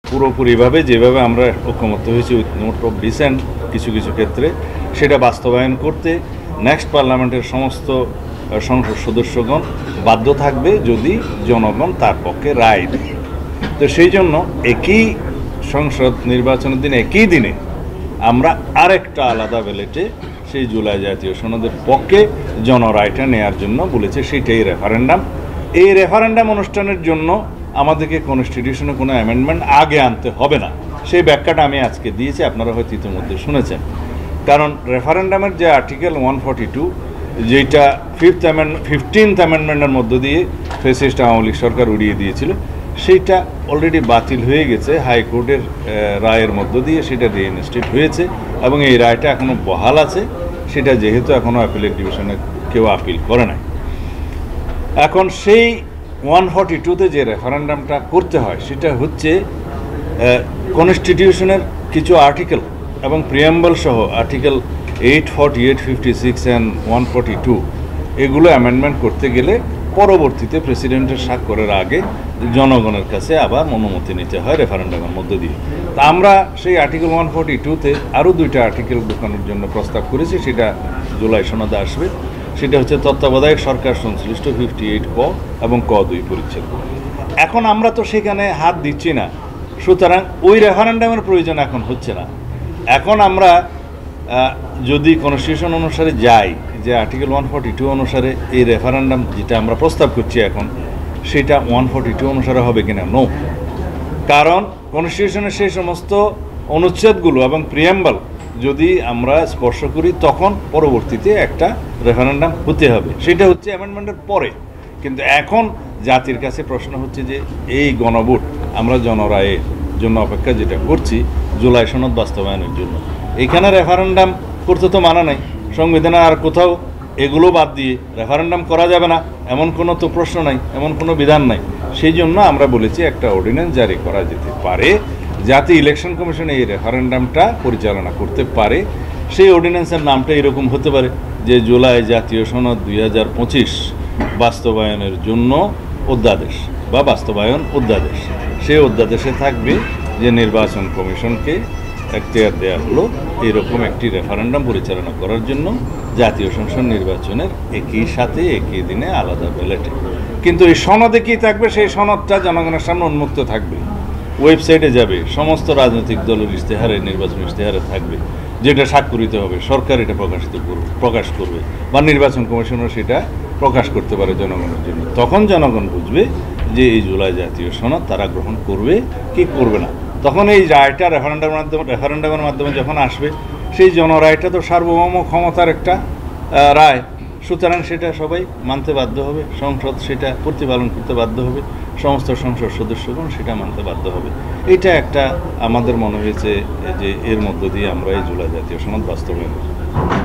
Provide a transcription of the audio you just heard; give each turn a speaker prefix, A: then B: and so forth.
A: পুরোপুরিভাবে যেভাবে আমরা ঐক্যমত্য হয়েছি উইথ নোট অফ ডিসেন্ট কিছু কিছু ক্ষেত্রে সেটা বাস্তবায়ন করতে নেক্সট পার্লামেন্টের সমস্ত সংসদ সদস্যগণ বাধ্য থাকবে যদি জনগণ তার পক্ষে রায় দেয়। তো সেই জন্য একই সংসদ নির্বাচনের দিনে একই দিনে আমরা আরেকটা আলাদা ব্যালেটে সেই জুলাই জাতীয় সনদের পক্ষে জনরায়টা নেয়ার জন্য বলেছে, সেটাই রেফারেন্ডাম। এই রেফারেন্ডাম অনুষ্ঠানের জন্য আমাদেরকে কনস্টিটিউশনে কোনো অ্যামেন্ডমেন্ট আগে আনতে হবে না, সেই ব্যাখ্যাটা আমি আজকে দিয়েছি, আপনারা হয়তো ইতিমধ্যে শুনেছেন। কারণ রেফারেন্ডামের যে আর্টিকেল 142 যেটা 15th অ্যামেন্ডমেন্টের মধ্য দিয়ে ফ্যাসিস্ট আওয়ামী লীগ সরকার উড়িয়ে দিয়েছিল, সেইটা অলরেডি বাতিল হয়ে গেছে হাইকোর্টের রায়ের মধ্য দিয়ে, সেটা রিইনস্টেট হয়েছে এবং এই রায়টা এখনও বহাল আছে। সেটা যেহেতু এখনও অ্যাপিলেট ডিভিশনে কেউ আপিল করে নাই, এখন সেই 142-তে যে রেফারেন্ডামটা করতে হয় সেটা হচ্ছে কনস্টিটিউশনের কিছু আর্টিকেল এবং প্রিয়াম্বল সহ আর্টিকেল 848, 56 অ্যান্ড 142 এগুলো অ্যামেন্ডমেন্ট করতে গেলে পরবর্তীতে প্রেসিডেন্টের স্বাক্ষরের আগে জনগণের কাছে আবার অনুমতি নিতে হয় রেফারেন্ডামের মধ্য দিয়ে। তা আমরা সেই আর্টিকেল 142-তে আরও 2টা আর্টিকেল ঢোকানোর জন্য প্রস্তাব করেছি, সেটা জুলাই সনদে আসবে। সেটা হচ্ছে তত্ত্বাবধায়ক সরকার সংশ্লিষ্ট 58 ক এবং ক 2 পরিচ্ছেদ। এখন আমরা তো সেখানে হাত দিচ্ছি না, সুতরাং ওই রেফারেন্ডামের প্রয়োজন এখন হচ্ছে না। এখন আমরা যদি কনস্টিটিউশন অনুসারে যাই যে আর্টিকেল 142 অনুসারে এই রেফারেন্ডাম যেটা আমরা প্রস্তাব করছি এখন, সেটা 142 অনুসারে হবে কিনা? নো। কারণ কনস্টিটিউশনের সেই সমস্ত অনুচ্ছেদগুলো এবং প্রিয়াম্বল যদি আমরা স্পর্শ করি তখন পরবর্তীতে একটা রেফারেন্ডাম হতে হবে, সেটা হচ্ছে অ্যামেন্ডমেন্টের পরে। কিন্তু এখন জাতির কাছে প্রশ্ন হচ্ছে যে এই গণভোট আমরা জনরায়ের জন্য অপেক্ষা যেটা করছি জুলাই সনদ বাস্তবায়নের জন্য, এখানে রেফারেন্ডাম করতে তো মানা নাই সংবিধানে, আর কোথাও এগুলো বাদ দিয়ে রেফারেন্ডাম করা যাবে না এমন কোনো তো প্রশ্ন নাই, এমন কোনো বিধান নাই। সেই জন্য আমরা বলেছি একটা অর্ডিন্যান্স জারি করা যেতে পারে যাতে ইলেকশন কমিশন এই রেফারেন্ডামটা পরিচালনা করতে পারে। সেই অর্ডিন্যান্সের নামটা এরকম হতে পারে যে জুলাই জাতীয় সনদ 2025 বাস্তবায়নের জন্য অধ্যাদেশ বা বাস্তবায়ন অধ্যাদেশ। সেই অধ্যাদেশে থাকবে যে নির্বাচন কমিশনকে এখতিয়ার দেওয়া হলো এরকম একটি রেফারেন্ডাম পরিচালনা করার জন্য জাতীয় সংসদ নির্বাচনের একই সাথে একই দিনে আলাদা ব্যালটে। কিন্তু এই সনদে কী থাকবে? সেই সনদটা জনগণের সামনে উন্মুক্ত থাকবে, ওয়েবসাইটে যাবে, সমস্ত রাজনৈতিক দলের ইশতেহারে, নির্বাচন ইশতেহারে থাকবে, যেটা স্বাক্ষরিত হবে, সরকার এটা প্রকাশ করবে বা নির্বাচন কমিশনও সেটা প্রকাশ করতে পারে জনগণের জন্য। তখন জনগণ বুঝবে যে এই জুলাই জাতীয় সনদ তারা গ্রহণ করবে কি করবে না। তখন এই রায়টা রেফারেন্ডামের মাধ্যমে যখন আসবে, সেই জনরায়টা তো সার্বভৌম ক্ষমতার একটা রায়, সুতরাং সেটা সবাই মানতে বাধ্য হবে, সংসদ সেটা প্রতিপালন করতে বাধ্য হবে, সমস্ত সংসদ সদস্যগণ সেটা মানতে বাধ্য হবে। এটা একটা আমাদের মনে হয়েছে যে এর মধ্য দিয়ে আমরা এই জুলাই জাতীয় সনদ বাস্তবায়ন